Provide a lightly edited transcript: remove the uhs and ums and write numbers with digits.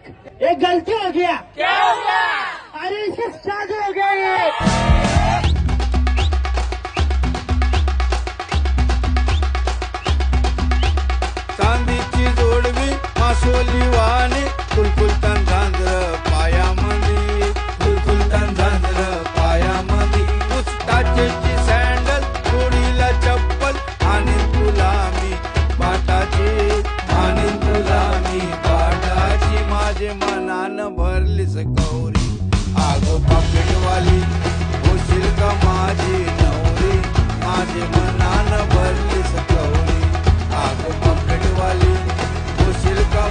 एक गलती हो गया। क्या हो गया? अरे इसके शादी हो गया ये। चांदीची जोडवी मासोली वाणी कुलकुल तन झांजर पायामध्ये कुलकुल तन झांजर पायामध्ये पुस्ताचेची सँडल जोडीला चप्पल आणि तुला मी पाटाची आणि तुला मी पाटाची माझे मनानं भरलीस गौरी आगो पाकिटवाली होशील का माझी नवरी माझे मनानं भरलीस गौरी आगो पाकिटवाली होशील का